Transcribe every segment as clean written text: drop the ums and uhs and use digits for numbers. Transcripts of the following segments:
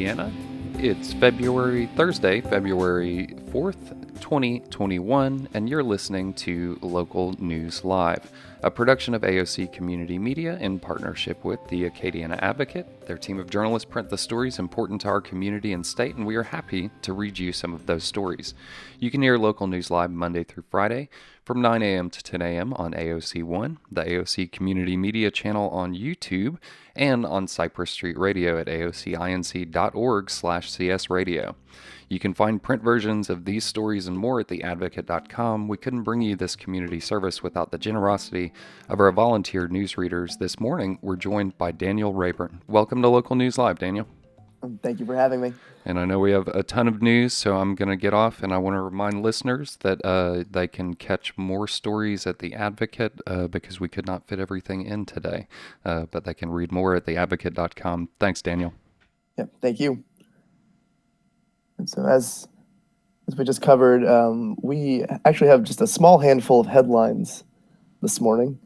Louisiana. It's Thursday, February 4th, 2021, and you're listening to Local News Live, a production of AOC Community Media in partnership with the Acadiana Advocate. Their team of journalists print the stories important to our community and state, and we are happy to read you some of those stories. You can hear Local News Live Monday through Friday from 9 a.m. to 10 a.m. on AOC 1, the AOC Community Media channel on YouTube, and on Cypress Street Radio at aocinc.org/CS radio. You can find print versions of these stories and more at theadvocate.com. We couldn't bring you this community service without the generosity of our volunteer newsreaders. This morning, we're joined by Daniel Rayburn. Welcome to Local News Live, Daniel. Thank you for having me. And I know we have a ton of news, so I'm going to get off, and I want to remind listeners that they can catch more stories at The Advocate because we could not fit everything in today, but they can read more at theadvocate.com. Thanks, Daniel. Yeah, thank you. And so as we just covered, we actually have just a small handful of headlines this morning,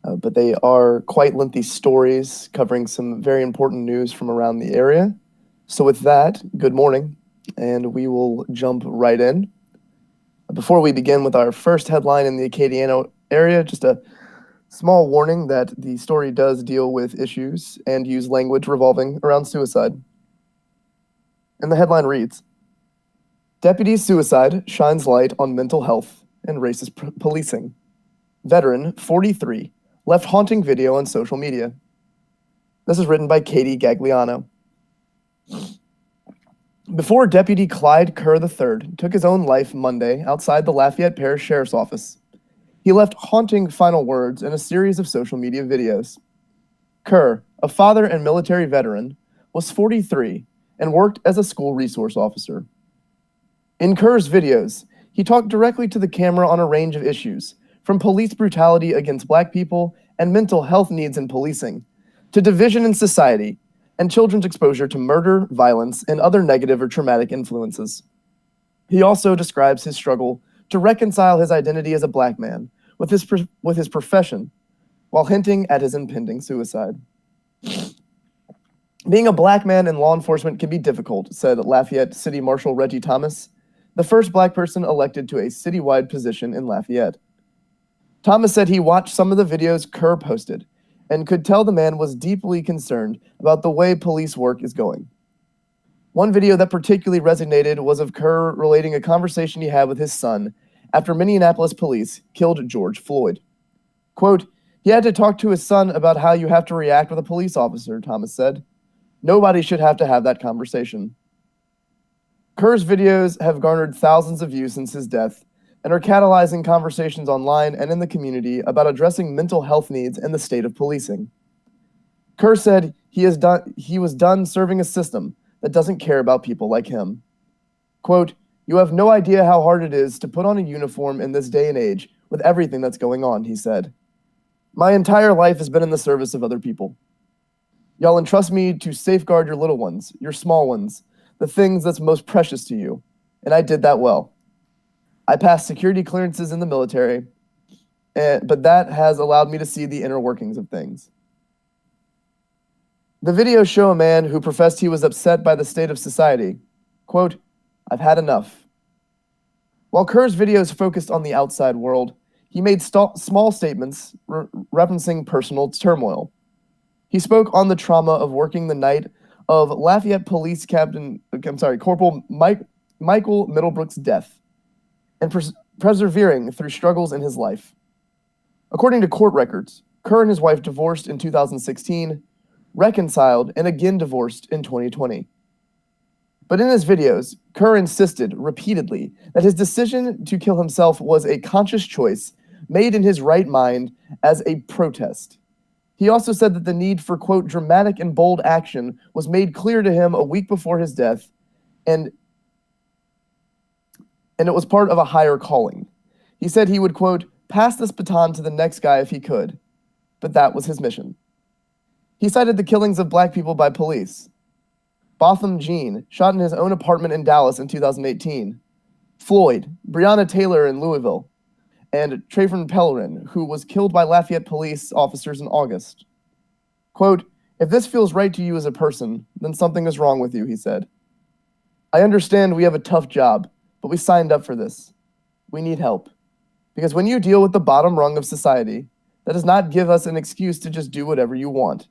but they are quite lengthy stories covering some very important news from around the area. So with that, good morning, and we will jump right in. Before we begin with our first headline in the Acadiana area, just a small warning that the story does deal with issues and use language revolving around suicide. And the headline reads, Deputy Suicide Shines Light on Mental Health and Racist Policing. Veteran, 43, left haunting video on social media. This is written by Katie Gagliano. Before Deputy Clyde Kerr III took his own life Monday outside the Lafayette Parish Sheriff's Office, he left haunting final words in a series of social media videos. Kerr, a father and military veteran, was 43 and worked as a school resource officer. In Kerr's videos, he talked directly to the camera on a range of issues, from police brutality against Black people and mental health needs in policing, to division in society, and children's exposure to murder, violence, and other negative or traumatic influences. He also describes his struggle to reconcile his identity as a Black man with his profession, while hinting at his impending suicide. Being a Black man in law enforcement can be difficult, said Lafayette City Marshal Reggie Thomas, the first Black person elected to a citywide position in Lafayette. Thomas said he watched some of the videos Kerr posted and could tell the man was deeply concerned about the way police work is going. One video that particularly resonated was of Kerr relating a conversation he had with his son after Minneapolis police killed George Floyd. Quote, he had to talk to his son about how you have to react with a police officer, Thomas said. Nobody should have to have that conversation. Kerr's videos have garnered thousands of views since his death, and are catalyzing conversations online and in the community about addressing mental health needs and the state of policing. Kerr said he was done serving a system that doesn't care about people like him. Quote, you have no idea how hard it is to put on a uniform in this day and age with everything that's going on, he said. My entire life has been in the service of other people. Y'all entrust me to safeguard your little ones, your small ones, the things that's most precious to you, and I did that well. I passed security clearances in the military, but that has allowed me to see the inner workings of things. The videos show a man who professed he was upset by the state of society. Quote, I've had enough. While Kerr's videos focused on the outside world, he made small statements referencing personal turmoil. He spoke on the trauma of working the night of Lafayette Police Corporal Michael Middlebrook's death, and persevering through struggles in his life. According to court records, Kerr and his wife divorced in 2016, reconciled, and again divorced in 2020. But in his videos, Kerr insisted repeatedly that his decision to kill himself was a conscious choice made in his right mind as a protest. He also said that the need for, quote, dramatic and bold action was made clear to him a week before his death, and it was part of a higher calling. He said he would, quote, pass this baton to the next guy if he could, but that was his mission. He cited the killings of Black people by police. Botham Jean, shot in his own apartment in Dallas in 2018. Floyd, Breonna Taylor in Louisville, and Trayvon Pellerin, who was killed by Lafayette police officers in August. Quote, If this feels right to you as a person, then something is wrong with you, he said. I understand we have a tough job, but we signed up for this. We need help. Because when you deal with the bottom rung of society, that does not give us an excuse to just do whatever you want.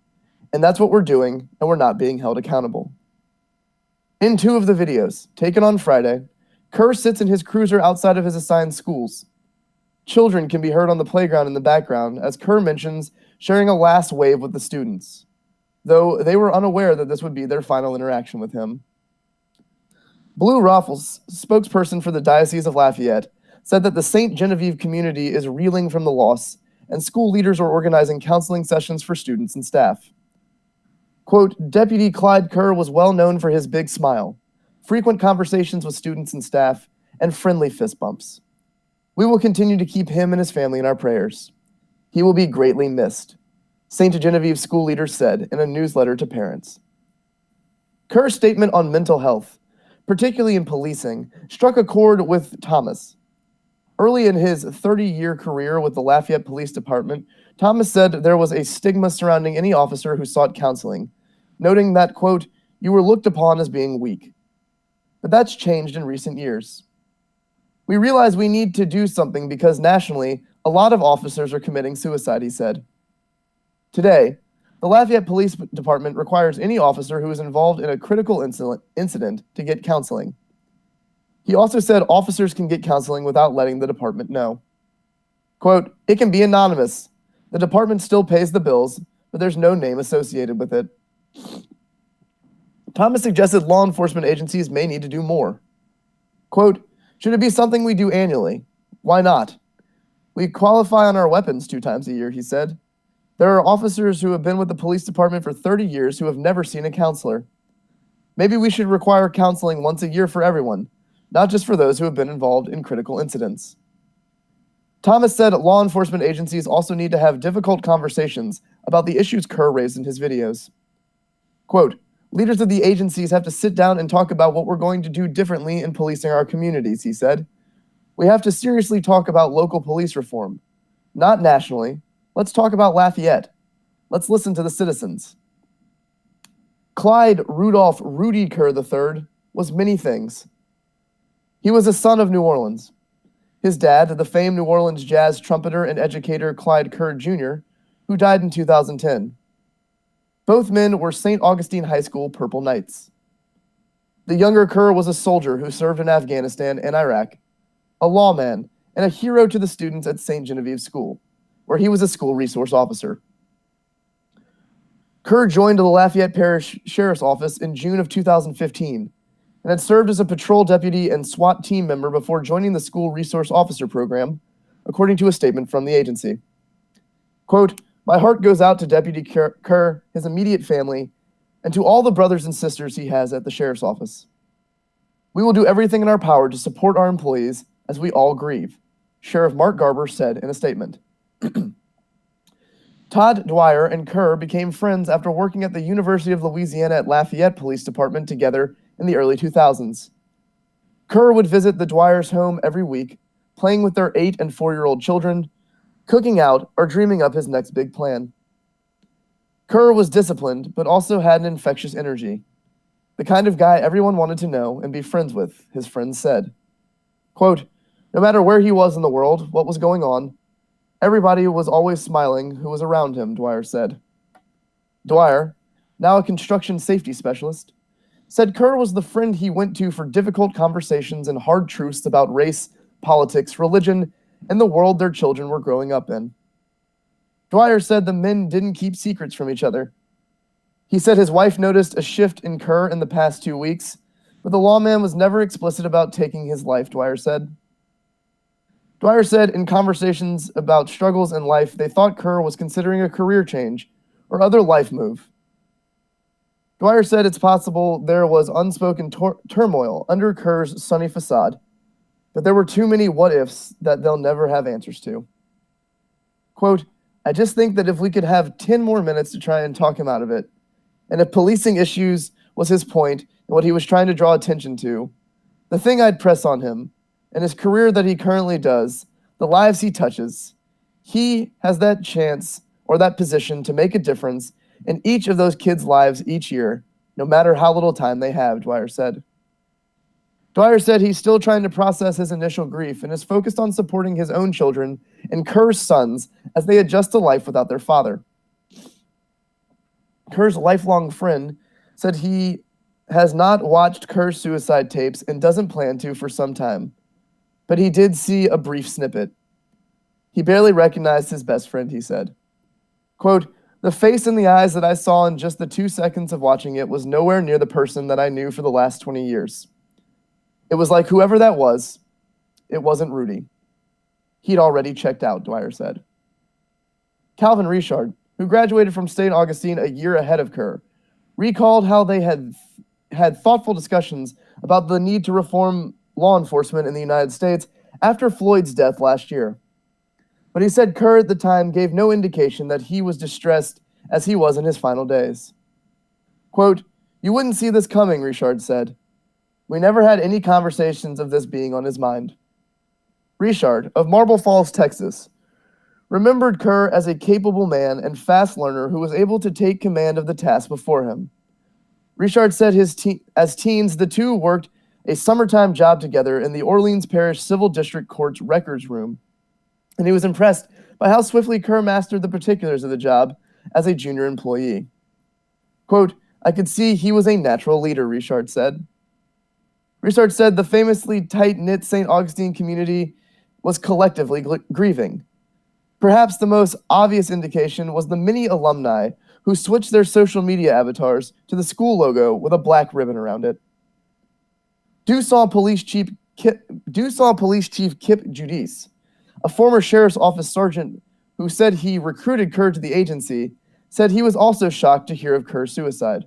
And that's what we're doing, and we're not being held accountable. In 2 of the videos, taken on Friday, Kerr sits in his cruiser outside of his assigned schools. Children can be heard on the playground in the background as Kerr mentions sharing a last wave with the students, though they were unaware that this would be their final interaction with him. Blue Raffles, spokesperson for the Diocese of Lafayette, said that the St. Genevieve community is reeling from the loss, and school leaders are organizing counseling sessions for students and staff. Quote, Deputy Clyde Kerr was well known for his big smile, frequent conversations with students and staff, and friendly fist bumps. We will continue to keep him and his family in our prayers. He will be greatly missed, St. Genevieve school leaders said in a newsletter to parents. Kerr's statement on mental health, particularly in policing, struck a chord with Thomas. Early in his 30-year career with the Lafayette Police Department, Thomas said there was a stigma surrounding any officer who sought counseling, noting that, quote, you were looked upon as being weak. But that's changed in recent years. We realize we need to do something because nationally, a lot of officers are committing suicide, he said. Today, the Lafayette Police Department requires any officer who is involved in a critical incident to get counseling. He also said officers can get counseling without letting the department know. Quote, it can be anonymous. The department still pays the bills, but there's no name associated with it. Thomas suggested law enforcement agencies may need to do more. Quote, should it be something we do annually? Why not? We qualify on our weapons 2 times a year, he said. There are officers who have been with the police department for 30 years who have never seen a counselor. Maybe we should require counseling once a year for everyone, not just for those who have been involved in critical incidents. Thomas said law enforcement agencies also need to have difficult conversations about the issues Kerr raised in his videos. Quote, leaders of the agencies have to sit down and talk about what we're going to do differently in policing our communities, he said. We have to seriously talk about local police reform. Not nationally. Let's talk about Lafayette. Let's listen to the citizens. Clyde Rudolph Rudy Kerr III was many things. He was a son of New Orleans. His dad, the famed New Orleans jazz trumpeter and educator Clyde Kerr Jr., who died in 2010. Both men were St. Augustine High School Purple Knights. The younger Kerr was a soldier who served in Afghanistan and Iraq, a lawman, and a hero to the students at St. Genevieve School, where he was a school resource officer. Kerr joined the Lafayette Parish Sheriff's Office in June of 2015 and had served as a patrol deputy and SWAT team member before joining the School Resource Officer Program, according to a statement from the agency. Quote, my heart goes out to Deputy Kerr, his immediate family, and to all the brothers and sisters he has at the Sheriff's Office. We will do everything in our power to support our employees as we all grieve, Sheriff Mark Garber said in a statement. Todd Dwyer and Kerr became friends after working at the University of Louisiana at Lafayette Police Department together in the early 2000s. Kerr would visit the Dwyers' home every week, playing with their 8- and 4-year-old children, cooking out, or dreaming up his next big plan. Kerr was disciplined, but also had an infectious energy. The kind of guy everyone wanted to know and be friends with, his friends said. Quote, no matter where he was in the world, what was going on, everybody was always smiling who was around him, Dwyer said. Dwyer, now a construction safety specialist, said Kerr was the friend he went to for difficult conversations and hard truths about race, politics, religion, and the world their children were growing up in. Dwyer said the men didn't keep secrets from each other. He said his wife noticed a shift in Kerr in the past 2 weeks, but the lawman was never explicit about taking his life, Dwyer said. Dwyer said in conversations about struggles in life, they thought Kerr was considering a career change or other life move. Dwyer said it's possible there was unspoken turmoil under Kerr's sunny facade, but there were too many what-ifs that they'll never have answers to. Quote, I just think that if we could have 10 more minutes to try and talk him out of it, and if policing issues was his point and what he was trying to draw attention to, the thing I'd press on him, and his career that he currently does, the lives he touches, he has that chance or that position to make a difference in each of those kids' lives each year, no matter how little time they have, Dwyer said. Dwyer said he's still trying to process his initial grief and is focused on supporting his own children and Kerr's sons as they adjust to life without their father. Kerr's lifelong friend said he has not watched Kerr's suicide tapes and doesn't plan to for some time, but he did see a brief snippet. He barely recognized his best friend, he said. Quote, "The face and the eyes that I saw in just the 2 seconds of watching it was nowhere near the person that I knew for the last 20 years. It was like whoever that was, it wasn't Rudy. He'd already checked out," Dwyer said. Calvin Richard, who graduated from St. Augustine a year ahead of Kerr, recalled how they had thoughtful discussions about the need to reform law enforcement in the United States after Floyd's death last year. But he said Kerr at the time gave no indication that he was distressed as he was in his final days. Quote, "You wouldn't see this coming," Richard said. "We never had any conversations of this being on his mind." Richard, of Marble Falls, Texas, remembered Kerr as a capable man and fast learner who was able to take command of the task before him. Richard said as teens, the two worked a summertime job together in the Orleans Parish Civil District Court's records room, and he was impressed by how swiftly Kerr mastered the particulars of the job as a junior employee. Quote, "I could see he was a natural leader," Richard said. Richard said the famously tight-knit St. Augustine community was collectively grieving. Perhaps the most obvious indication was the many alumni who switched their social media avatars to the school logo with a black ribbon around it. Dusau Police Chief Kip Judice, a former sheriff's office sergeant who said he recruited Kerr to the agency, said he was also shocked to hear of Kerr's suicide.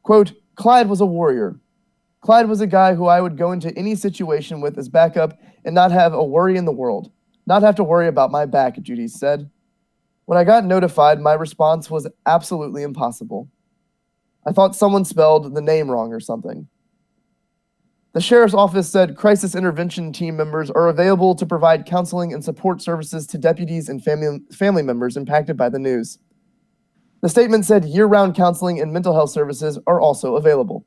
Quote, "Clyde was a warrior. Clyde was a guy who I would go into any situation with as backup and not have a worry in the world, not have to worry about my back," Judice said. "When I got notified, my response was absolutely impossible. I thought someone spelled the name wrong or something." The sheriff's office said crisis intervention team members are available to provide counseling and support services to deputies and family members impacted by the news. The statement said year-round counseling and mental health services are also available.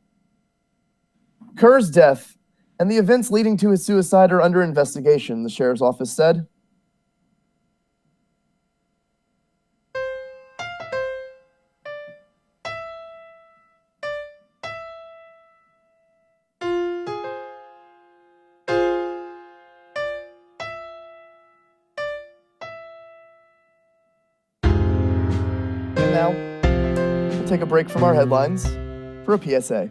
Kerr's death and the events leading to his suicide are under investigation, the sheriff's office said. And now, we'll take a break from our headlines for a PSA.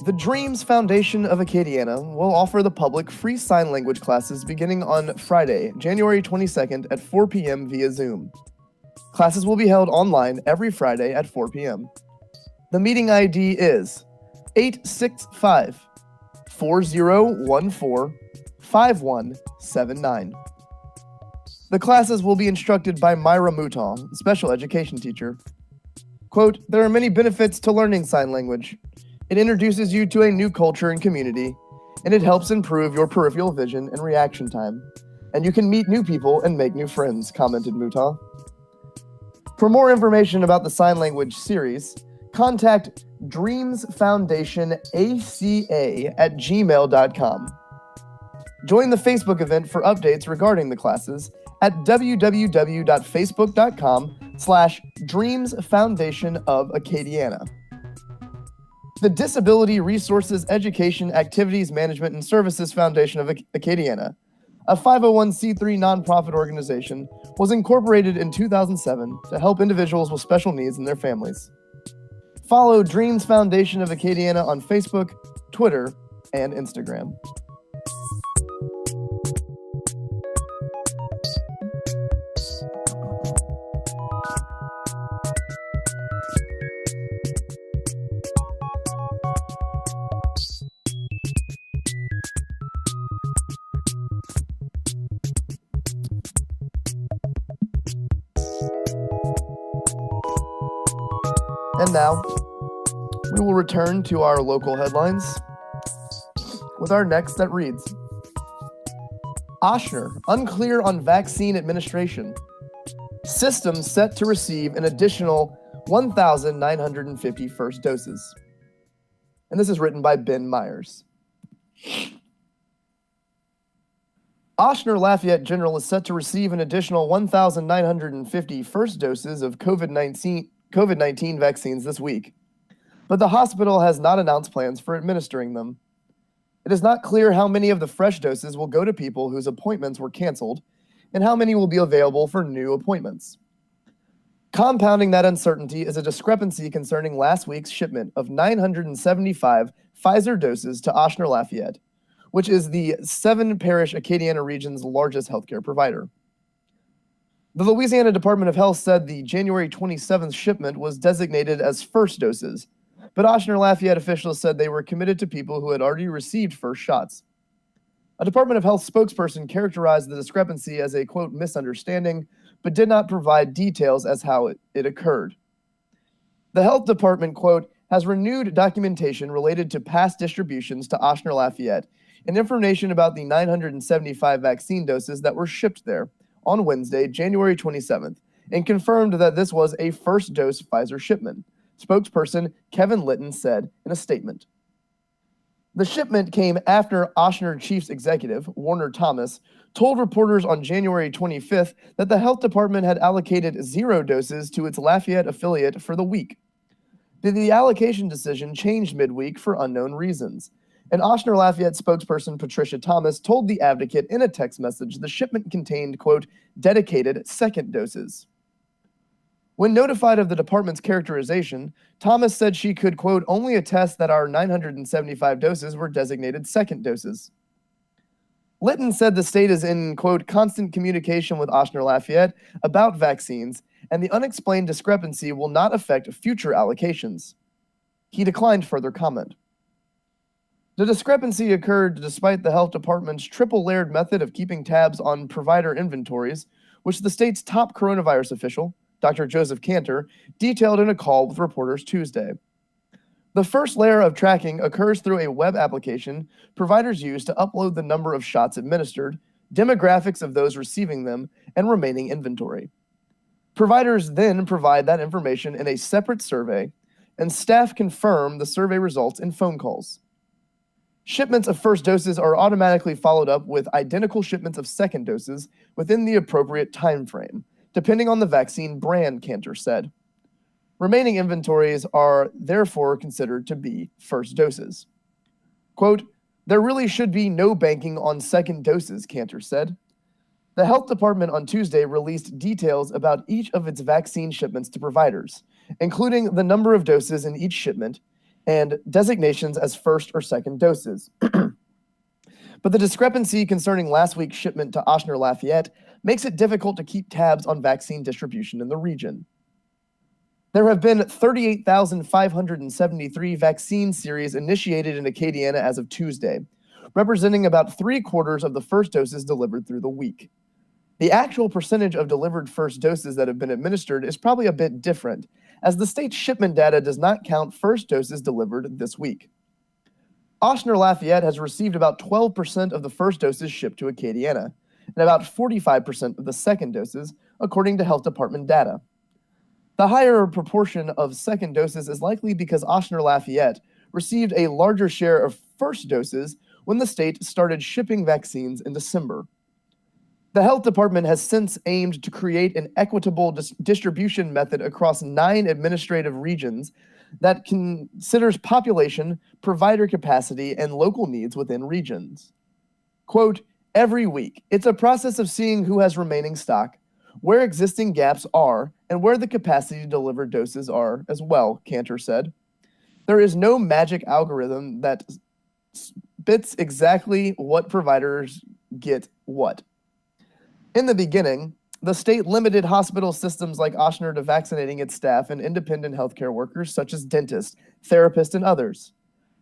The Dreams Foundation of Acadiana will offer the public free sign language classes beginning on Friday, January 22nd at 4 p.m. via Zoom. Classes will be held online every Friday at 4 p.m. The meeting ID is 865-4014-5179. The classes will be instructed by Myra Mouton, special education teacher. Quote, "There are many benefits to learning sign language. It introduces you to a new culture and community, and it helps improve your peripheral vision and reaction time. And you can meet new people and make new friends," commented Mouton. For more information about the sign language series, contact dreamsfoundationaca@gmail.com. Join the Facebook event for updates regarding the classes at www.facebook.com/dreamsfoundationofacadiana. The Disability Resources Education Activities Management and Services Foundation of Acadiana, a 501c3 nonprofit organization, was incorporated in 2007 to help individuals with special needs and their families. Follow Dreams Foundation of Acadiana on Facebook, Twitter, and Instagram. And now, we will return to our local headlines with our next that reads, Oshner, unclear on vaccine administration. Systems set to receive an additional 1,950 first doses. And this is written by Ben Myers. Ochsner Lafayette General is set to receive an additional 1,950 first doses of COVID-19 vaccines this week, but the hospital has not announced plans for administering them. It is not clear how many of the fresh doses will go to people whose appointments were canceled and how many will be available for new appointments. Compounding that uncertainty is a discrepancy concerning last week's shipment of 975 Pfizer doses to Ochsner Lafayette, which is the 7-parish Acadiana region's largest healthcare provider. The Louisiana Department of Health said the January 27th shipment was designated as first doses, but Ochsner Lafayette officials said they were committed to people who had already received first shots. A Department of Health spokesperson characterized the discrepancy as a, quote, misunderstanding, but did not provide details as how it occurred. The health department, quote, has renewed documentation related to past distributions to Ochsner Lafayette and information about the 975 vaccine doses that were shipped there on Wednesday, January 27th, and confirmed that this was a first dose Pfizer shipment, spokesperson Kevin Litton said in a statement. The shipment came after Ochsner Chief's executive, Warner Thomas, told reporters on January 25th that the health department had allocated 0 doses to its Lafayette affiliate for the week. The allocation decision changed midweek for unknown reasons. And Ochsner Lafayette spokesperson Patricia Thomas told The Advocate in a text message the shipment contained, quote, dedicated second doses. When notified of the department's characterization, Thomas said she could, quote, only attest that our 975 doses were designated second doses. Litton said the state is in, quote, constant communication with Ochsner Lafayette about vaccines, and the unexplained discrepancy will not affect future allocations. He declined further comment. The discrepancy occurred despite the health department's triple-layered method of keeping tabs on provider inventories, which the state's top coronavirus official, Dr. Joseph Cantor, detailed in a call with reporters Tuesday. The first layer of tracking occurs through a web application providers use to upload the number of shots administered, demographics of those receiving them, and remaining inventory. Providers then provide that information in a separate survey, and staff confirm the survey results in phone calls. Shipments of first doses are automatically followed up with identical shipments of second doses within the appropriate time frame, depending on the vaccine brand, Cantor said. Remaining inventories are therefore considered to be first doses. Quote, there really should be no banking on second doses, Cantor said. The health department on Tuesday released details about each of its vaccine shipments to providers, including the number of doses in each shipment and designations as first or second doses. But the discrepancy concerning last week's shipment to Ochsner Lafayette makes it difficult to keep tabs on vaccine distribution in the region. There have been 38,573 vaccine series initiated in Acadiana as of Tuesday, representing about 3/4 of the first doses delivered through the week. The actual percentage of delivered first doses that have been administered is probably a bit different, as the state's shipment data does not count first doses delivered this week. Ochsner Lafayette has received about 12% of the first doses shipped to Acadiana, and about 45% of the second doses, according to health department data. The higher proportion of second doses is likely because Ochsner Lafayette received a larger share of first doses when the state started shipping vaccines in December. The health department has since aimed to create an equitable distribution method across 9 administrative regions that considers population, provider capacity, and local needs within regions. Quote, every week, it's a process of seeing who has remaining stock, where existing gaps are, and where the capacity to deliver doses are as well, Cantor said. There is no magic algorithm that spits exactly what providers get what. In the beginning, the state limited hospital systems like Ochsner to vaccinating its staff and independent healthcare workers such as dentists, therapists, and others.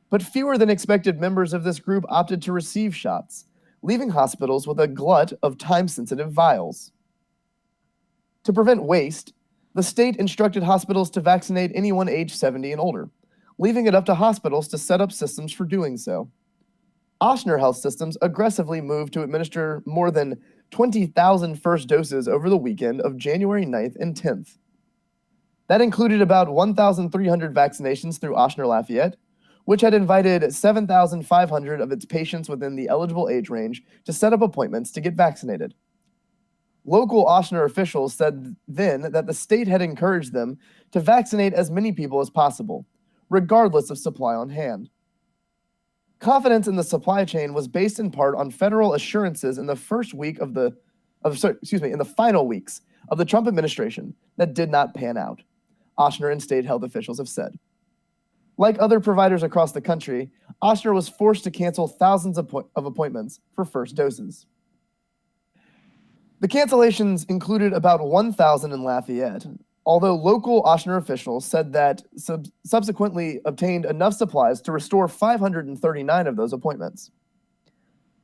But fewer than expected members of this group opted to receive shots, leaving hospitals with a glut of time-sensitive vials. To prevent waste, the state instructed hospitals to vaccinate anyone age 70 and older, leaving it up to hospitals to set up systems for doing so. Ochsner Health Systems aggressively moved to administer more than 20,000 first doses over the weekend of January 9th and 10th. That included about 1,300 vaccinations through Ochsner Lafayette, which had invited 7,500 of its patients within the eligible age range to set up appointments to get vaccinated. Local Ochsner officials said then that the state had encouraged them to vaccinate as many people as possible, regardless of supply on hand. Confidence in the supply chain was based in part on federal assurances in the in the final weeks of the Trump administration that did not pan out, Ochsner and state health officials have said. Like other providers across the country, Ochsner was forced to cancel thousands of appointments for first doses. The cancellations included about 1,000 in Lafayette, although local Ochsner officials said that subsequently obtained enough supplies to restore 539 of those appointments.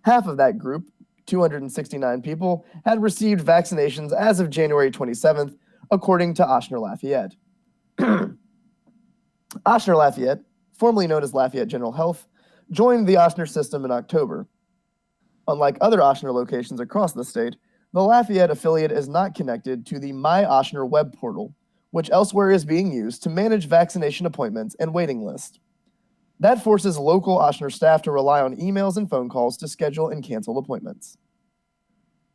Half of that group, 269 people, had received vaccinations as of January 27th, according to Ochsner Lafayette. Ochsner Lafayette, formerly known as Lafayette General Health, joined the Ochsner system in October. Unlike other Ochsner locations across the state, the Lafayette affiliate is not connected to the My Ochsner web portal, which elsewhere is being used to manage vaccination appointments and waiting lists. That forces local Ochsner staff to rely on emails and phone calls to schedule and cancel appointments.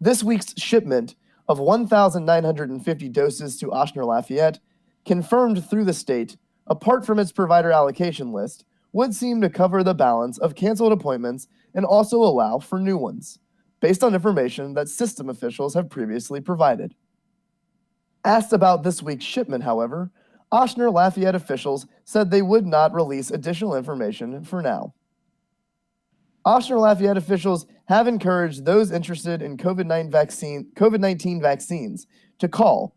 This week's shipment of 1,950 doses to Ochsner Lafayette, confirmed through the state, apart from its provider allocation list, would seem to cover the balance of canceled appointments and also allow for new ones, based on information that system officials have previously provided. Asked about this week's shipment, however, Ochsner Lafayette officials said they would not release additional information for now. Ochsner Lafayette officials have encouraged those interested in COVID-19 vaccines to call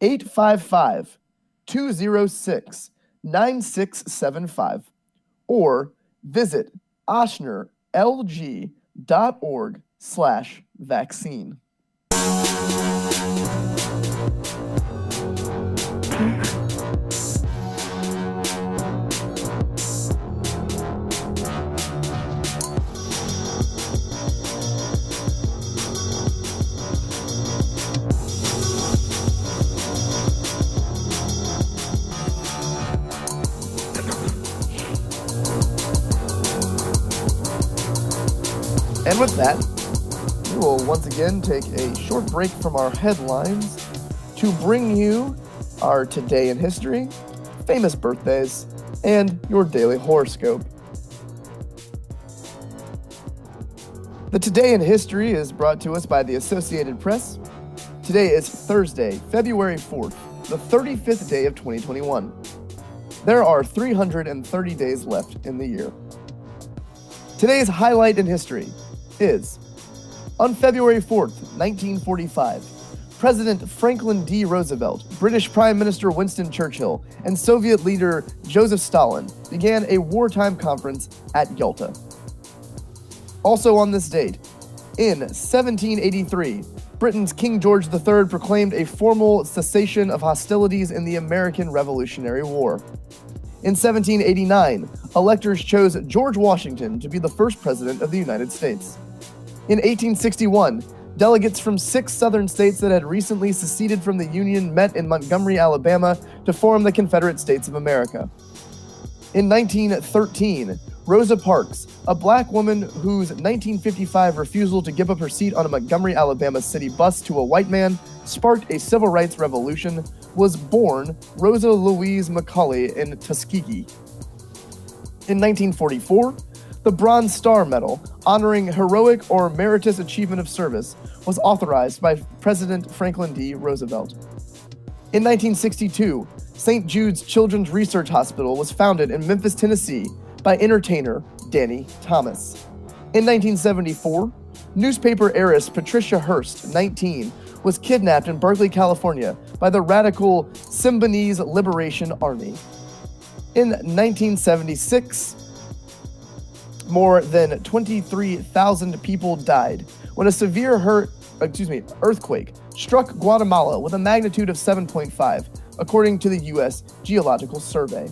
855-206-9675 or visit ochsnerlg.org/vaccine. And with that, we will once again take a short break from our headlines to bring you our Today in History, famous birthdays, and your daily horoscope. The Today in History is brought to us by the Associated Press. Today is Thursday, February 4th, the 35th day of 2021. There are 330 days left in the year. Today's highlight in history is, on February 4th, 1945, President Franklin D. Roosevelt, British Prime Minister Winston Churchill, and Soviet leader Joseph Stalin began a wartime conference at Yalta. Also on this date, in 1783, Britain's King George III proclaimed a formal cessation of hostilities in the American Revolutionary War. In 1789, electors chose George Washington to be the first president of the United States. In 1861, delegates from 6 southern states that had recently seceded from the Union met in Montgomery, Alabama, to form the Confederate States of America. In 1913, Rosa Parks, a black woman whose 1955 refusal to give up her seat on a Montgomery, Alabama city bus to a white man sparked a civil rights revolution, was born Rosa Louise McCauley in Tuskegee. In 1944, the Bronze Star Medal, honoring heroic or meritorious achievement of service, was authorized by President Franklin D. Roosevelt. In 1962, St. Jude's Children's Research Hospital was founded in Memphis, Tennessee, by entertainer Danny Thomas. In 1974, newspaper heiress Patricia Hearst, 19, was kidnapped in Berkeley, California, by the radical Symbionese Liberation Army. In 1976, more than 23,000 people died when a severe earthquake struck Guatemala with a magnitude of 7.5, according to the U.S. Geological Survey.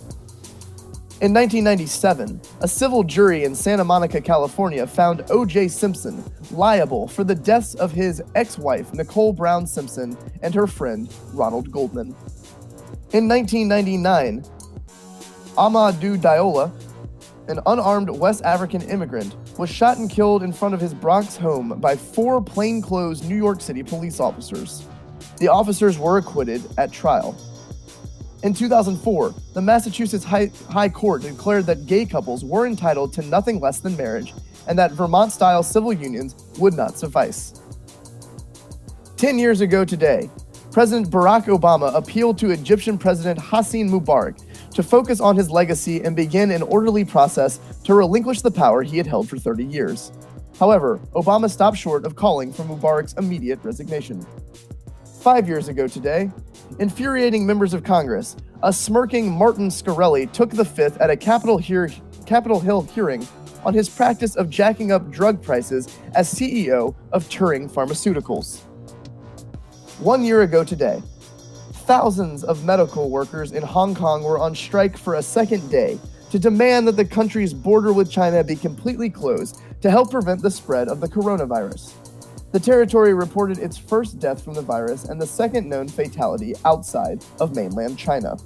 In 1997, a civil jury in Santa Monica, California found O.J. Simpson liable for the deaths of his ex-wife, Nicole Brown Simpson, and her friend, Ronald Goldman. In 1999, Amadou Diola, an unarmed West African immigrant, was shot and killed in front of his Bronx home by 4 plainclothes New York City police officers. The officers were acquitted at trial. In 2004, the Massachusetts High Court declared that gay couples were entitled to nothing less than marriage and that Vermont-style civil unions would not suffice. 10 years ago today, President Barack Obama appealed to Egyptian President Hosni Mubarak to focus on his legacy and begin an orderly process to relinquish the power he had held for 30 years. However, Obama stopped short of calling for Mubarak's immediate resignation. 5 years ago today, infuriating members of Congress, a smirking Martin Scarelli took the fifth at a Capitol Hill hearing on his practice of jacking up drug prices as CEO of Turing Pharmaceuticals. 1 year ago today, thousands of medical workers in Hong Kong were on strike for a second day to demand that the country's border with China be completely closed to help prevent the spread of the coronavirus. The territory reported its first death from the virus and the second known fatality outside of mainland China.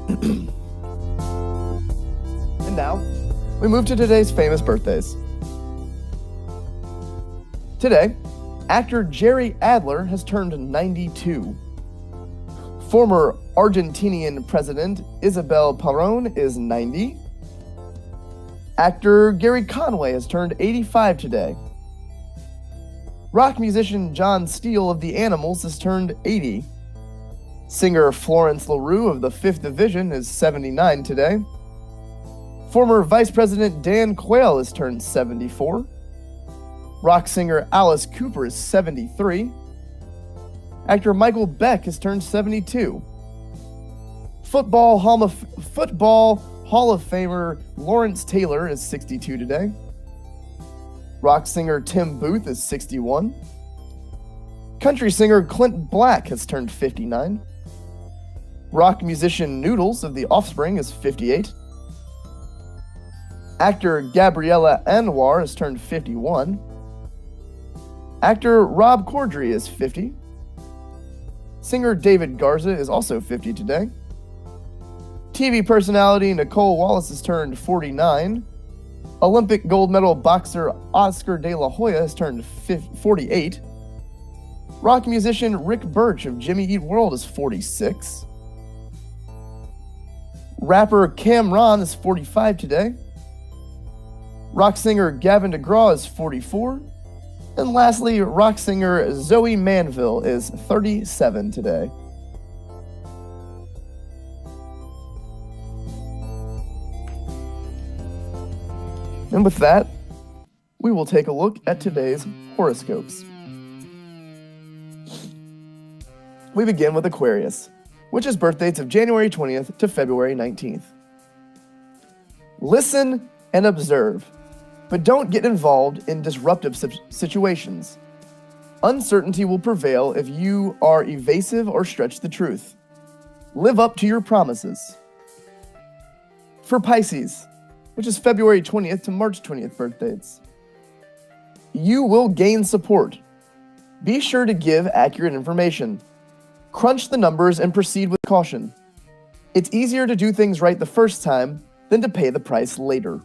And now, we move to today's famous birthdays. Today, actor Jerry Adler has turned 92. Former Argentinian President Isabel Perón is 90. Actor Gary Conway has turned 85 today. Rock musician John Steele of The Animals has turned 80. Singer Florence LaRue of the 5th Division is 79 today. Former Vice President Dan Quayle has turned 74. Rock singer Alice Cooper is 73. Actor Michael Beck has turned 72. Football Hall of Famer Lawrence Taylor is 62 today. Rock singer Tim Booth is 61. Country singer Clint Black has turned 59. Rock musician Noodles of The Offspring is 58. Actor Gabriella Anwar has turned 51. Actor Rob Corddry is 50. Singer David Garza is also 50 today. TV personality Nicole Wallace has turned 49. Olympic gold medal boxer Oscar De La Hoya has turned 48. Rock musician Rick Birch of Jimmy Eat World is 46. Rapper Cameron is 45 today. Rock singer Gavin DeGraw is 44. And lastly, rock singer Zoe Manville is 37 today. And with that, we will take a look at today's horoscopes. We begin with Aquarius, which is birth dates of January 20th to February 19th. Listen and observe, but don't get involved in disruptive situations. Uncertainty will prevail if you are evasive or stretch the truth. Live up to your promises. For Pisces, which is February 20th to March 20th birth dates, you will gain support. Be sure to give accurate information. Crunch the numbers and proceed with caution. It's easier to do things right the first time than to pay the price later.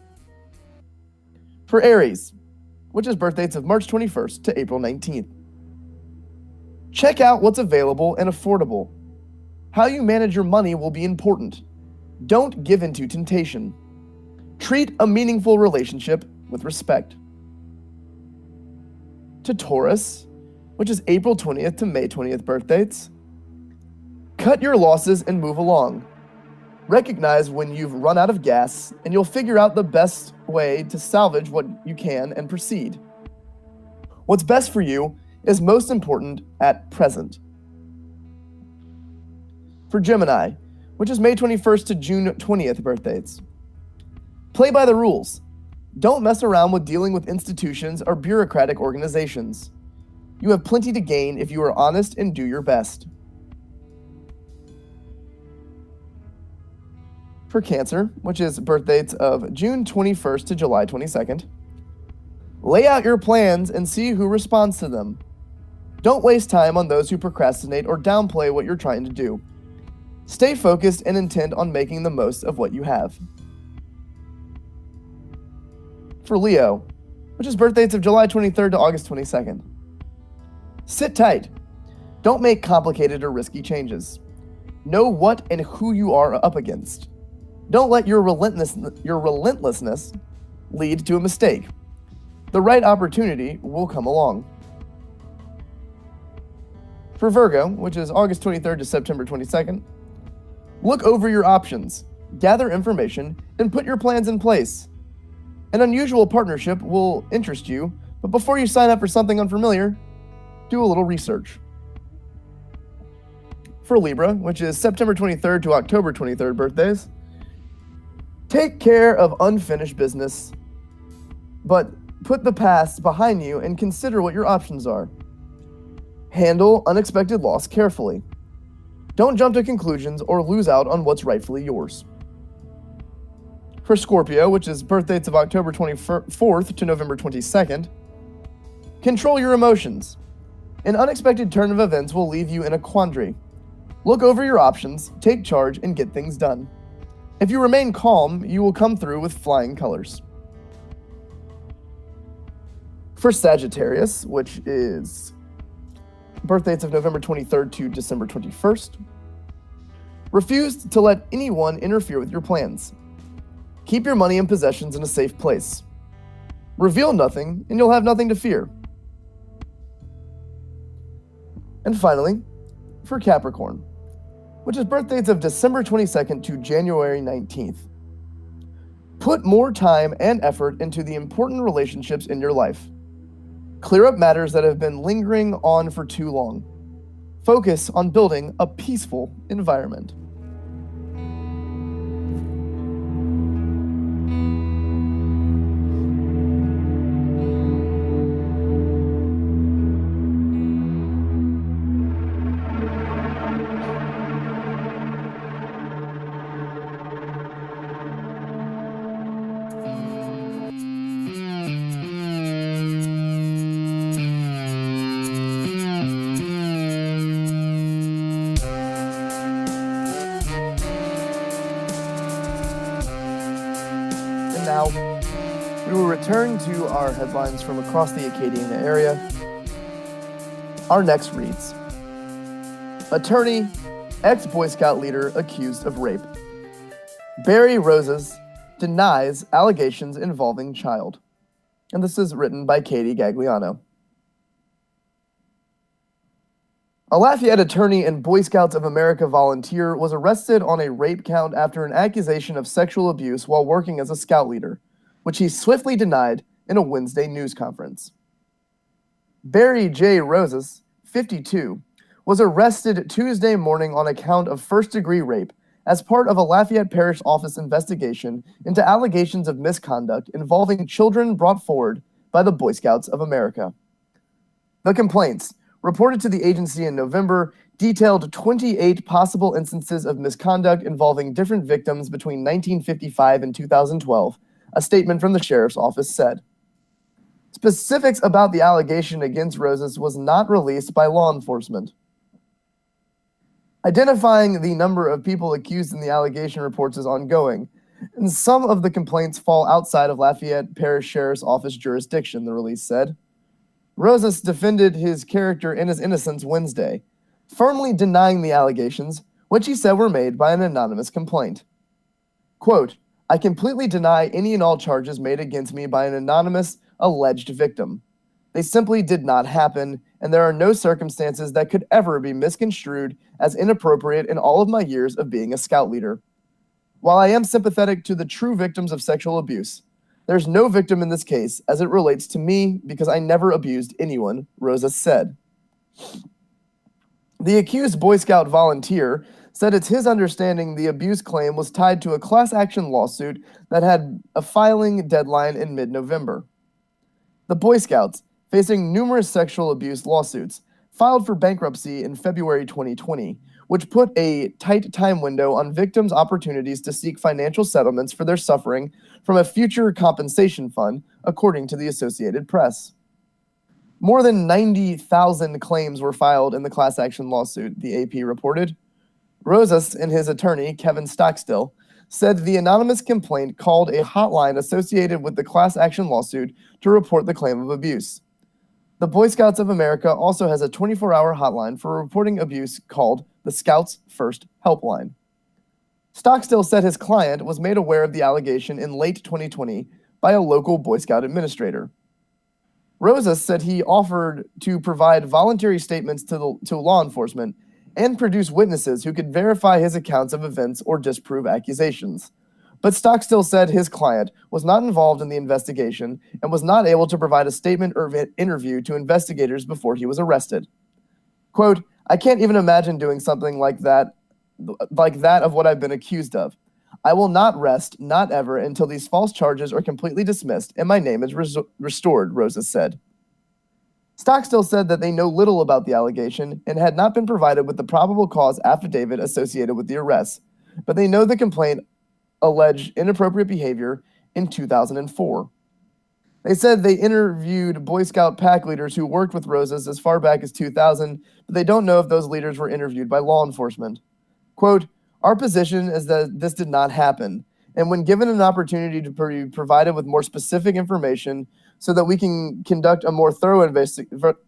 For Aries, which is birth dates of March 21st to April 19th. Check out what's available and affordable. How you manage your money will be important. Don't give in to temptation. Treat a meaningful relationship with respect. To Taurus, which is April 20th to May 20th birth dates. Cut your losses and move along. Recognize when you've run out of gas, and you'll figure out the best way to salvage what you can and proceed. What's best for you is most important at present. For Gemini, which is May 21st to June 20th birth dates. Play by the rules. Don't mess around with dealing with institutions or bureaucratic organizations. You have plenty to gain if you are honest and do your best. For Cancer, which is birth dates of June 21st to July 22nd, lay out your plans and see who responds to them. Don't waste time on those who procrastinate or downplay what you're trying to do. Stay focused and intent on making the most of what you have. For Leo, which is birth dates of July 23rd to August 22nd, sit tight. Don't make complicated or risky changes. Know what and who you are up against. Don't let your relentlessness lead to a mistake. The right opportunity will come along. For Virgo, which is August 23rd to September 22nd, look over your options, gather information, and put your plans in place. An unusual partnership will interest you, but before you sign up for something unfamiliar, do a little research. For Libra, which is September 23rd to October 23rd birthdays, take care of unfinished business, but put the past behind you and consider what your options are. Handle unexpected loss carefully. Don't jump to conclusions or lose out on what's rightfully yours. For Scorpio, which is birth dates of October 24th to November 22nd, control your emotions. An unexpected turn of events will leave you in a quandary. Look over your options, take charge, and get things done. If you remain calm, you will come through with flying colors. For Sagittarius, which is birth dates of November 23rd to December 21st, refuse to let anyone interfere with your plans. Keep your money and possessions in a safe place. Reveal nothing, and you'll have nothing to fear. And finally, for Capricorn, which is birth dates of December 22nd to January 19th, put more time and effort into the important relationships in your life. Clear up matters that have been lingering on for too long. Focus on building a peaceful environment. Now, we will return to our headlines from across the Acadiana area. Our next reads, Attorney, ex-Boy Scout leader accused of rape. Barry Roses denies allegations involving child. And this is written by Katie Gagliano. A Lafayette attorney and Boy Scouts of America volunteer was arrested on a rape count after an accusation of sexual abuse while working as a scout leader, which he swiftly denied in a Wednesday news conference. Barry J. Roses, 52, was arrested Tuesday morning on a count of first-degree rape as part of a Lafayette Parish Office investigation into allegations of misconduct involving children brought forward by the Boy Scouts of America. The complaints, reported to the agency in November, detailed 28 possible instances of misconduct involving different victims between 1955 and 2012, a statement from the sheriff's office said. Specifics about the allegation against Roses was not released by law enforcement. Identifying the number of people accused in the allegation reports is ongoing, and some of the complaints fall outside of Lafayette Parish Sheriff's Office jurisdiction, the release said. Roses defended his character and his innocence Wednesday, firmly denying the allegations, which he said were made by an anonymous complaint. Quote, I completely deny any and all charges made against me by an anonymous, alleged victim. They simply did not happen, and there are no circumstances that could ever be misconstrued as inappropriate in all of my years of being a scout leader. While I am sympathetic to the true victims of sexual abuse, there's no victim in this case as it relates to me because I never abused anyone, Rosa said. The accused Boy Scout volunteer said it's his understanding the abuse claim was tied to a class action lawsuit that had a filing deadline in mid-November. The Boy Scouts, facing numerous sexual abuse lawsuits, filed for bankruptcy in February 2020, which put a tight time window on victims' opportunities to seek financial settlements for their suffering from a future compensation fund, according to the Associated Press. More than 90,000 claims were filed in the class action lawsuit, the AP reported. Rosas and his attorney, Kevin Stockstill, said the anonymous complaint called a hotline associated with the class action lawsuit to report the claim of abuse. The Boy Scouts of America also has a 24-hour hotline for reporting abuse called the Scouts First Helpline. Stockstill said his client was made aware of the allegation in late 2020 by a local Boy Scout administrator. Rosas said he offered to provide voluntary statements to law enforcement and produce witnesses who could verify his accounts of events or disprove accusations. But Stockstill said his client was not involved in the investigation and was not able to provide a statement or interview to investigators before he was arrested. Quote, "I can't even imagine doing something like that of what I've been accused of. I will not rest, not ever, until these false charges are completely dismissed and my name is restored," Rosas said. Stockstill said that they know little about the allegation and had not been provided with the probable cause affidavit associated with the arrests, but they know the complaint alleged inappropriate behavior in 2004. They said they interviewed Boy Scout pack leaders who worked with Rosas as far back as 2000, but they don't know if those leaders were interviewed by law enforcement. Quote, "Our position is that this did not happen, and when given an opportunity to be provided with more specific information so that we can conduct a more thorough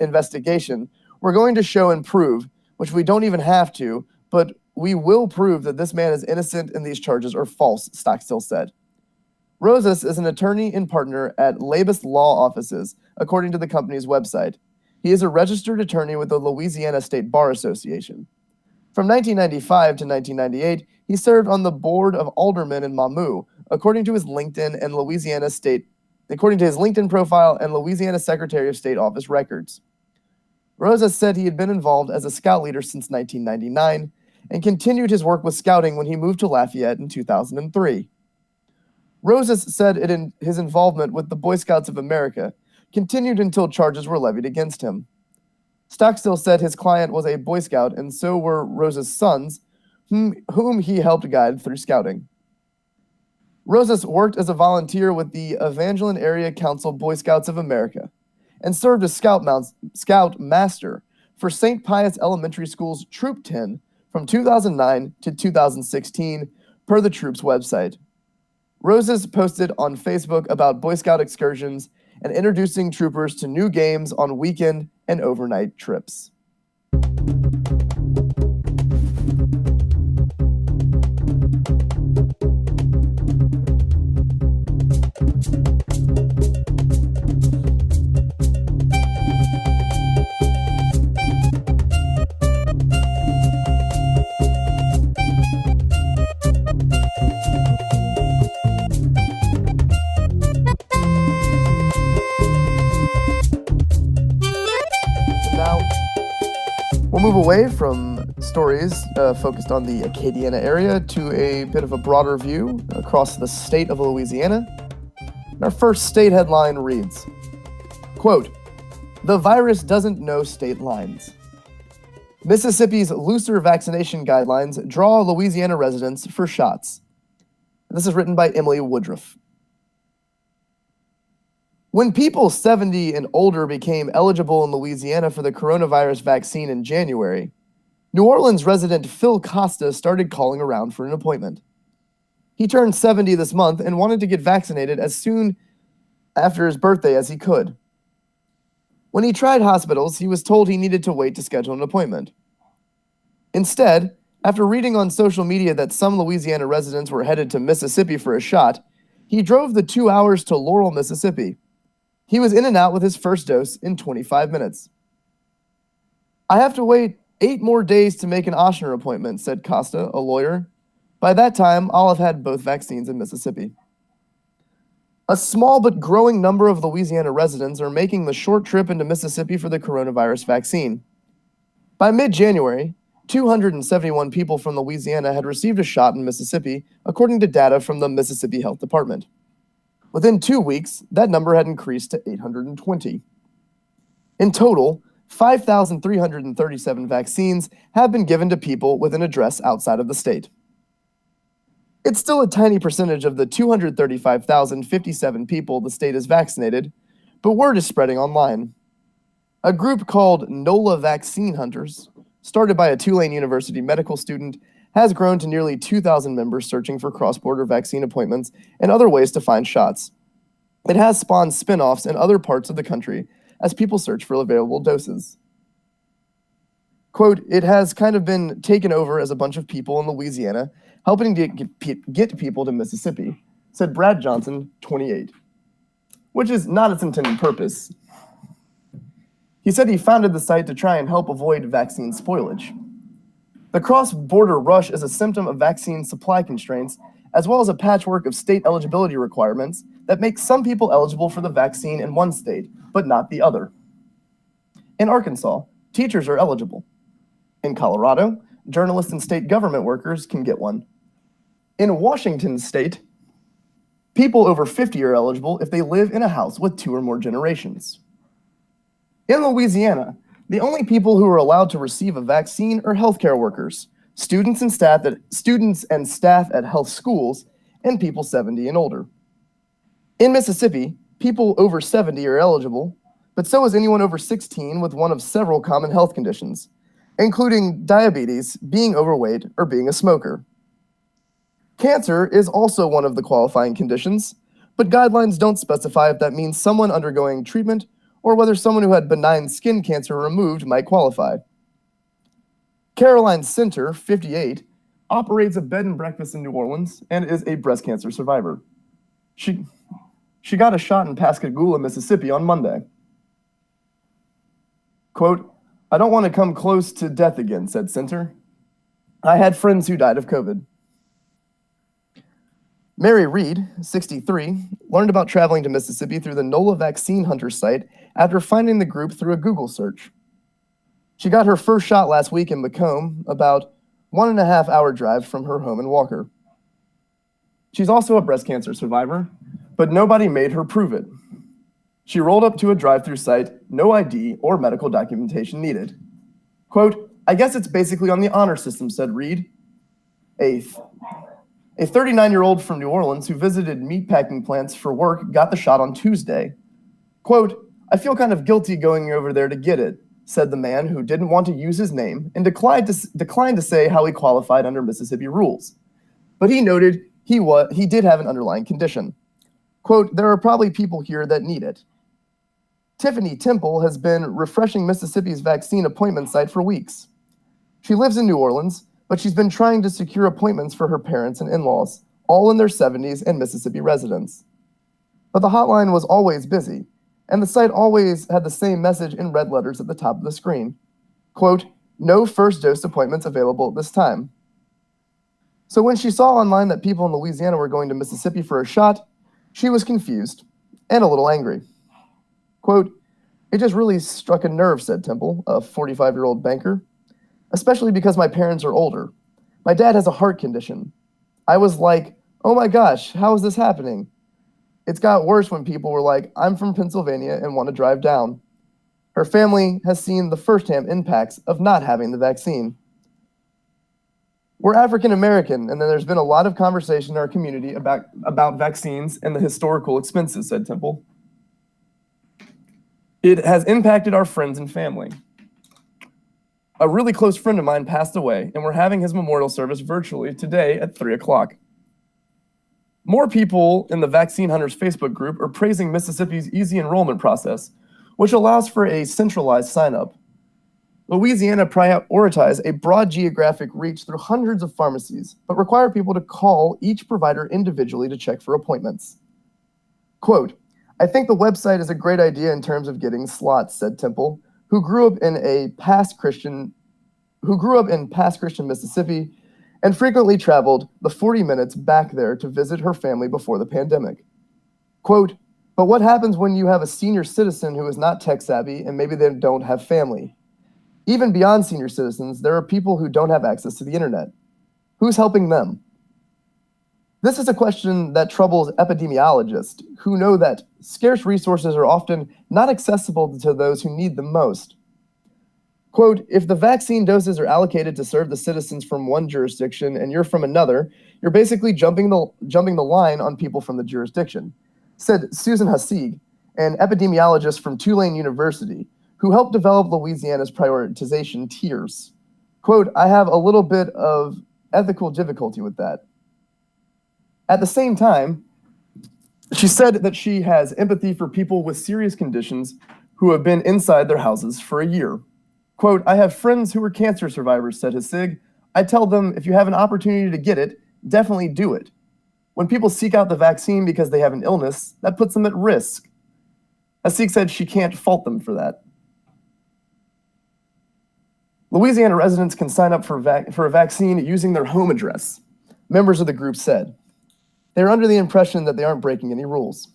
investigation, we're going to show and prove, which we don't even have to, but we will prove that this man is innocent and these charges are false," Stockstill said. Rosas is an attorney and partner at Labus Law Offices, according to the company's website. He is a registered attorney with the Louisiana State Bar Association. From 1995 to 1998, he served on the board of aldermen in Mamou, according to his LinkedIn profile and Louisiana Secretary of State office records. Rosas said he had been involved as a scout leader since 1999 and continued his work with scouting when he moved to Lafayette in 2003. Rosas said his involvement with the Boy Scouts of America continued until charges were levied against him. Stockstill said his client was a Boy Scout, and so were Rosas' sons, whom he helped guide through scouting. Rosas worked as a volunteer with the Evangeline Area Council Boy Scouts of America and served as Scout Master for St. Pius Elementary School's Troop 10 from 2009 to 2016, per the troop's website. Rosas posted on Facebook about Boy Scout excursions and introducing troopers to new games on weekend and overnight trips. We'll move away from stories focused on the Acadiana area to a bit of a broader view across the state of Louisiana. And our first state headline reads, quote, "The virus doesn't know state lines. Mississippi's looser vaccination guidelines draw Louisiana residents for shots." And this is written by Emily Woodruff. When people 70 and older became eligible in Louisiana for the coronavirus vaccine in January, New Orleans resident Phil Costa started calling around for an appointment. He turned 70 this month and wanted to get vaccinated as soon after his birthday as he could. When he tried hospitals, he was told he needed to wait to schedule an appointment. Instead, after reading on social media that some Louisiana residents were headed to Mississippi for a shot, he drove the 2 hours to Laurel, Mississippi. He was in and out with his first dose in 25 minutes. "I have to wait 8 more days to make an Ochsner appointment," said Costa, a lawyer. "By that time, I'll have had both vaccines in Mississippi." A small but growing number of Louisiana residents are making the short trip into Mississippi for the coronavirus vaccine. By mid-January, 271 people from Louisiana had received a shot in Mississippi, according to data from the Mississippi Health Department. Within 2 weeks, that number had increased to 820. In total, 5,337 vaccines have been given to people with an address outside of the state. It's still a tiny percentage of the 235,057 people the state has vaccinated, but word is spreading online. A group called NOLA Vaccine Hunters, started by a Tulane University medical student, has grown to nearly 2,000 members searching for cross-border vaccine appointments and other ways to find shots. It has spawned spin-offs in other parts of the country as people search for available doses. Quote, it has kind of been taken over as a bunch of people in Louisiana helping to get people to Mississippi, said Brad Johnson, 28, which is not its intended purpose. He said he founded the site to try and help avoid vaccine spoilage. The cross-border rush is a symptom of vaccine supply constraints, as well as a patchwork of state eligibility requirements that make some people eligible for the vaccine in one state, but not the other. In Arkansas, teachers are eligible. In Colorado, journalists and state government workers can get one. In Washington state, people over 50 are eligible if they live in a house with 2 or more generations. In Louisiana, the only people who are allowed to receive a vaccine are healthcare workers, students and staff at health schools, and people 70 and older. In Mississippi, people over 70 are eligible, but so is anyone over 16 with one of several common health conditions, including diabetes, being overweight, or being a smoker. Cancer is also one of the qualifying conditions, but guidelines don't specify if that means someone undergoing treatment or whether someone who had benign skin cancer removed might qualify. Caroline Center, 58, operates a bed and breakfast in New Orleans and is a breast cancer survivor. She got a shot in Pascagoula, Mississippi on Monday. Quote, I don't want to come close to death again, said Center. I had friends who died of COVID. Mary Reed, 63, learned about traveling to Mississippi through the NOLA Vaccine Hunter site after finding the group through a Google search. She got her first shot last week in Macomb, about 1.5 hour drive from her home in Walker. She's also a breast cancer survivor, but nobody made her prove it. She rolled up to a drive-through site, no ID or medical documentation needed. Quote, I guess it's basically on the honor system, said Reed. A 39-year-old from New Orleans who visited meatpacking plants for work got the shot on Tuesday. Quote, I feel kind of guilty going over there to get it, said the man who didn't want to use his name and declined to say how he qualified under Mississippi rules. But he noted he did have an underlying condition. Quote, there are probably people here that need it. Tiffany Temple has been refreshing Mississippi's vaccine appointment site for weeks. She lives in New Orleans, but she's been trying to secure appointments for her parents and in-laws, all in their 70s and Mississippi residents. But the hotline was always busy, and the site always had the same message in red letters at the top of the screen. Quote, no first dose appointments available at this time. So when she saw online that people in Louisiana were going to Mississippi for a shot, she was confused and a little angry. Quote, it just really struck a nerve, said Temple, a 45-year-old banker, especially because my parents are older. My dad has a heart condition. I was like, oh my gosh, how is this happening? It's got worse when people were like, I'm from Pennsylvania and want to drive down. Her family has seen the firsthand impacts of not having the vaccine. We're African American, and then there's been a lot of conversation in our community about vaccines and the historical expenses, said Temple. It has impacted our friends and family. A really close friend of mine passed away, and we're having his memorial service virtually today at 3 o'clock. More people in the Vaccine Hunters Facebook group are praising Mississippi's easy enrollment process, which allows for a centralized sign-up. Louisiana prioritized a broad geographic reach through hundreds of pharmacies, but require people to call each provider individually to check for appointments. Quote, I think the website is a great idea in terms of getting slots, said Temple, who grew up in past Christian Mississippi and frequently traveled the 40 minutes back there to visit her family before the pandemic. Quote, but what happens when you have a senior citizen who is not tech savvy and maybe they don't have family? Even beyond senior citizens, there are people who don't have access to the internet. Who's helping them? This is a question that troubles epidemiologists who know that scarce resources are often not accessible to those who need them most. Quote, if the vaccine doses are allocated to serve the citizens from one jurisdiction and you're from another, you're basically jumping the line on people from the jurisdiction, said Susan Hassig, an epidemiologist from Tulane University, who helped develop Louisiana's prioritization tiers. Quote, I have a little bit of ethical difficulty with that. At the same time, she said that she has empathy for people with serious conditions who have been inside their houses for a year. Quote, I have friends who are cancer survivors, said Hassig. I tell them, if you have an opportunity to get it, definitely do it. When people seek out the vaccine because they have an illness, that puts them at risk. Hassig said she can't fault them for that. Louisiana residents can sign up for a vaccine using their home address, members of the group said. They are under the impression that they aren't breaking any rules.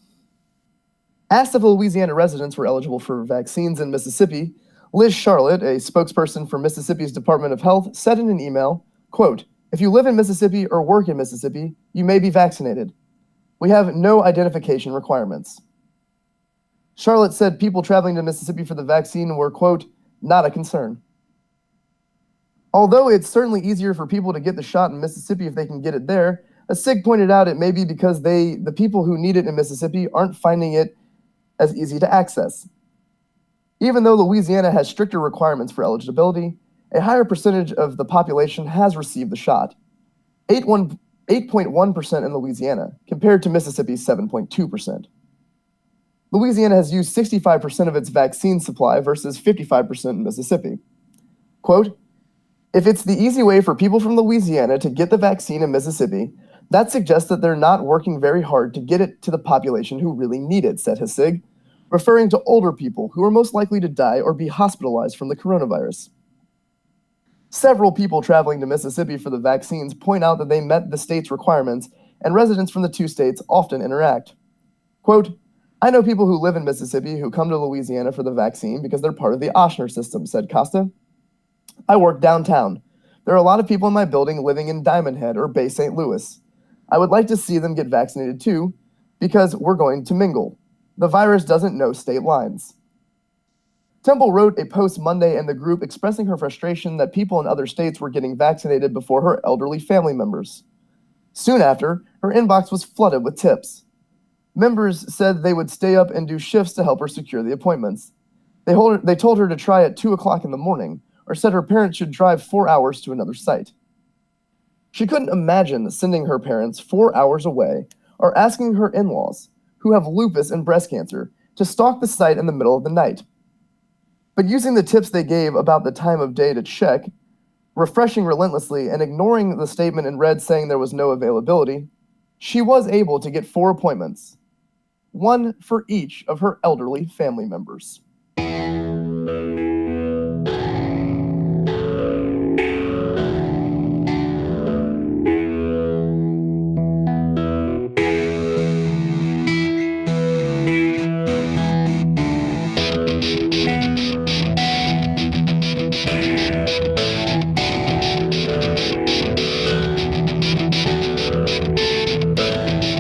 Asked if Louisiana residents were eligible for vaccines in Mississippi, Liz Charlotte, a spokesperson for Mississippi's Department of Health, said in an email, quote, if you live in Mississippi or work in Mississippi, you may be vaccinated. We have no identification requirements. Charlotte said people traveling to Mississippi for the vaccine were, quote, not a concern. Although it's certainly easier for people to get the shot in Mississippi if they can get it there, Hassig pointed out it may be because the people who need it in Mississippi aren't finding it as easy to access. Even though Louisiana has stricter requirements for eligibility, a higher percentage of the population has received the shot, 8.1% in Louisiana, compared to Mississippi's 7.2%. Louisiana has used 65% of its vaccine supply versus 55% in Mississippi. Quote, if it's the easy way for people from Louisiana to get the vaccine in Mississippi, that suggests that they're not working very hard to get it to the population who really need it, said Hassig, referring to older people who are most likely to die or be hospitalized from the coronavirus. Several people traveling to Mississippi for the vaccines point out that they met the state's requirements, and residents from the two states often interact. Quote, I know people who live in Mississippi who come to Louisiana for the vaccine because they're part of the Ochsner system, said Costa. I work downtown. There are a lot of people in my building living in Diamond Head or Bay St. Louis. I would like to see them get vaccinated too, because we're going to mingle. The virus doesn't know state lines. Temple wrote a post Monday in the group expressing her frustration that people in other states were getting vaccinated before her elderly family members. Soon after, her inbox was flooded with tips. Members said they would stay up and do shifts to help her secure the appointments. They told her to try at 2 o'clock in the morning, or said her parents should drive 4 hours to another site. She couldn't imagine sending her parents 4 hours away or asking her in-laws, who have lupus and breast cancer, to stalk the site in the middle of the night. But using the tips they gave about the time of day to check, refreshing relentlessly, and ignoring the statement in red saying there was no availability, she was able to get 4 appointments, one for each of her elderly family members.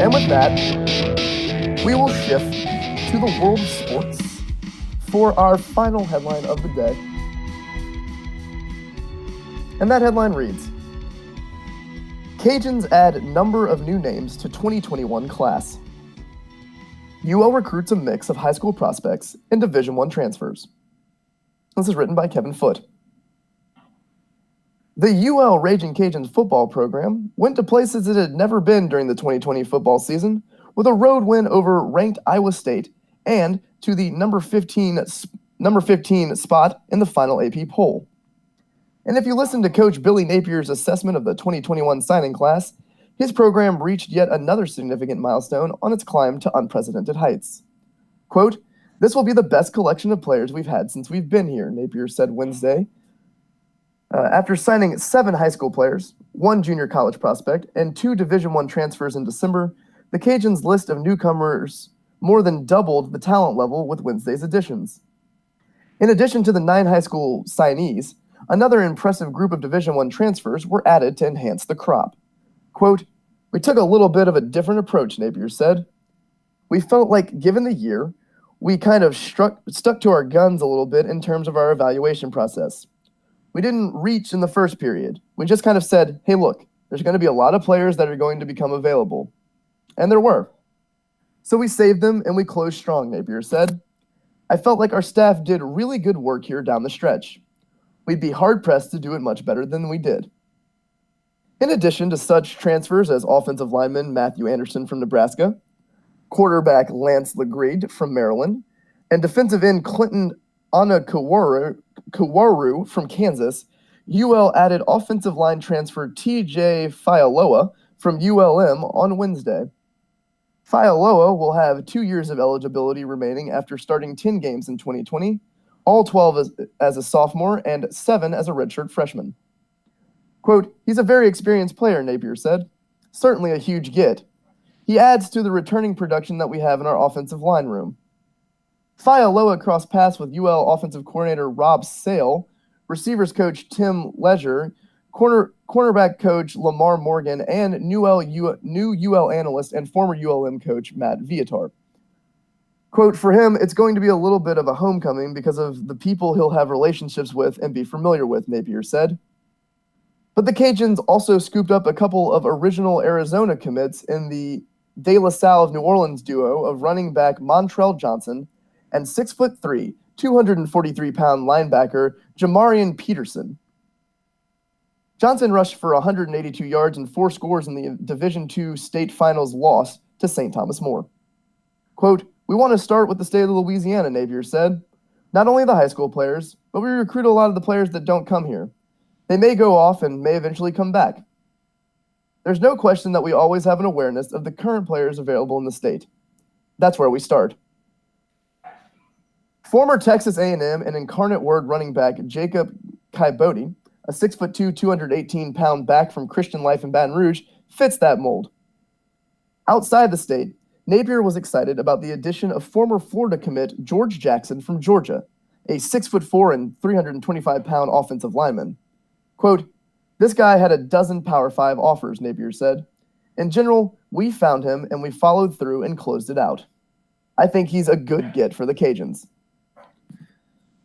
And with that, we will shift to the world of sports for our final headline of the day. And that headline reads, Cajuns add number of new names to 2021 class. UL recruits a mix of high school prospects and Division I transfers. This is written by Kevin Foote. The UL Raging Cajuns football program went to places it had never been during the 2020 football season, with a road win over ranked Iowa State and to the number 15 spot in the final AP poll. And if you listen to Coach Billy Napier's assessment of the 2021 signing class, his program reached yet another significant milestone on its climb to unprecedented heights. Quote, this will be the best collection of players we've had since we've been here, Napier said Wednesday. After signing 7 high school players, 1 junior college prospect, and 2 Division I transfers in December, the Cajuns' list of newcomers more than doubled the talent level with Wednesday's additions. In addition to the 9 high school signees, another impressive group of Division I transfers were added to enhance the crop. Quote, we took a little bit of a different approach, Napier said. We felt like, given the year, we kind of stuck to our guns a little bit in terms of our evaluation process. We didn't reach in the first period. We just kind of said, hey, look, there's going to be a lot of players that are going to become available. And there were. So we saved them and we closed strong, Napier said. I felt like our staff did really good work here down the stretch. We'd be hard-pressed to do it much better than we did. In addition to such transfers as offensive lineman Matthew Anderson from Nebraska, quarterback Lance Legrade from Maryland, and defensive end Clinton Anakawaru from Kansas, UL added offensive line transfer TJ Faialoa from ULM on Wednesday. Faialoa will have 2 years of eligibility remaining after starting 10 games in 2020, all 12 as a sophomore and 7 as a redshirt freshman. Quote, he's a very experienced player, Napier said. Certainly a huge get. He adds to the returning production that we have in our offensive line room. Faialoa crossed paths with UL offensive coordinator Rob Sale, receivers coach Tim Leisure, cornerback coach Lamar Morgan, and new UL analyst and former ULM coach Matt Viatar. Quote, for him, it's going to be a little bit of a homecoming because of the people he'll have relationships with and be familiar with, Napier said. But the Cajuns also scooped up a couple of original Arizona commits in the De La Salle of New Orleans duo of running back Montrell Johnson and 6'3", 243-pound linebacker Jamarian Peterson. Johnson rushed for 182 yards and 4 scores in the Division II state finals loss to St. Thomas More. Quote, we want to start with the state of Louisiana, Napier said. Not only the high school players, but we recruit a lot of the players that don't come here. They may go off and may eventually come back. There's no question that we always have an awareness of the current players available in the state. That's where we start. Former Texas A&M and Incarnate Word running back Jacob Kaibote, a 6'2", 218-pound back from Christian Life in Baton Rouge, fits that mold. Outside the state, Napier was excited about the addition of former Florida commit George Jackson from Georgia, a 6'4" and 325-pound offensive lineman. Quote, this guy had a dozen Power 5 offers, Napier said. In general, we found him and we followed through and closed it out. I think he's a good get for the Cajuns.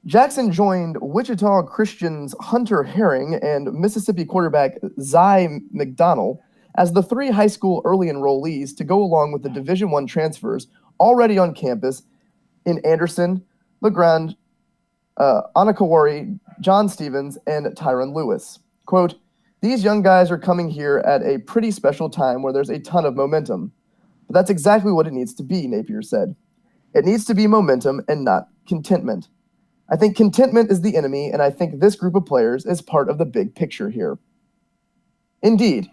Jackson joined Wichita Christian's Hunter Herring and Mississippi quarterback Zy McDonnell as the 3 high school early enrollees to go along with the Division I transfers already on campus in Anderson, LeGrand, Anakawari, John Stevens, and Tyron Lewis. Quote, these young guys are coming here at a pretty special time where there's a ton of momentum. But that's exactly what it needs to be, Napier said. It needs to be momentum and not contentment. I think contentment is the enemy, and I think this group of players is part of the big picture here. Indeed,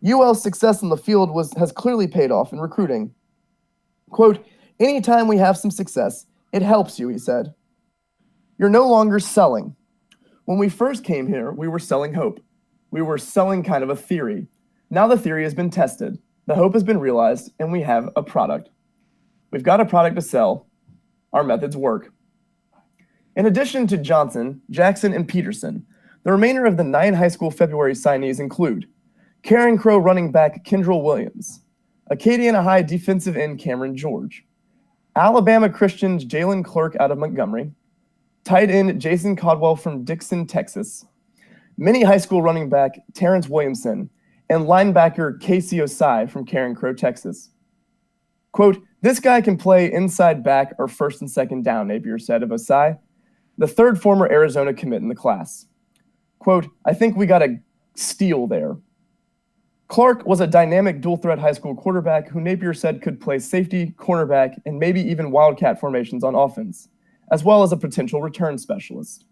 UL's success in the field has clearly paid off in recruiting. Quote, anytime we have some success, it helps you, he said. You're no longer selling. When we first came here, we were selling hope. We were selling kind of a theory. Now the theory has been tested, the hope has been realized, and we have a product. We've got a product to sell. Our methods work. In addition to Johnson, Jackson, and Peterson, the remainder of the 9 high school February signees include Caring Crow running back Kendrell Williams, Acadiana High defensive end Cameron George, Alabama Christian's Jalen Clark out of Montgomery, tight end Jason Caldwell from Dixon, Texas, mini high school running back Terrence Williamson, and linebacker Casey Osai from Caring Crow, Texas. Quote, this guy can play inside back or first and second down, Napier said of Osai, the 3rd former Arizona commit in the class. Quote, I think we got a steal there. Clark was a dynamic dual-threat high school quarterback who Napier said could play safety, cornerback, and maybe even wildcat formations on offense, as well as a potential return specialist.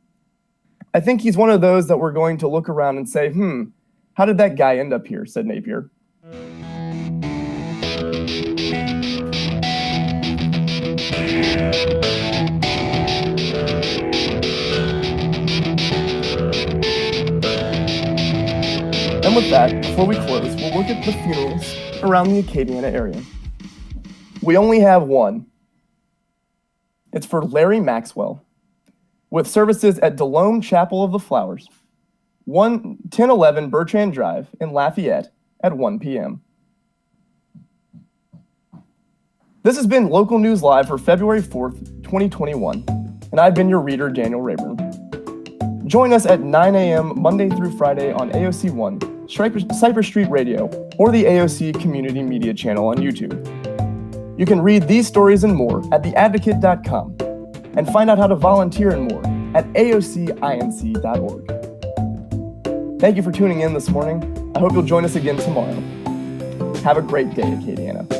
I think he's one of those that we're going to look around and say, how did that guy end up here, said Napier. And with that, before we close, we'll look at the funerals around the Acadiana area. We only have one. It's for Larry Maxwell, with services at Delome Chapel of the Flowers, 1011 Bertrand Drive in Lafayette at 1 p.m. This has been Local News Live for February 4th, 2021, and I've been your reader, Daniel Rayburn. Join us at 9 a.m. Monday through Friday on AOC 1, Cypress Street Radio, or the AOC Community Media channel on YouTube. You can read these stories and more at theadvocate.com and find out how to volunteer and more at aocinc.org. Thank you for tuning in this morning. I hope you'll join us again tomorrow. Have a great day, Acadiana.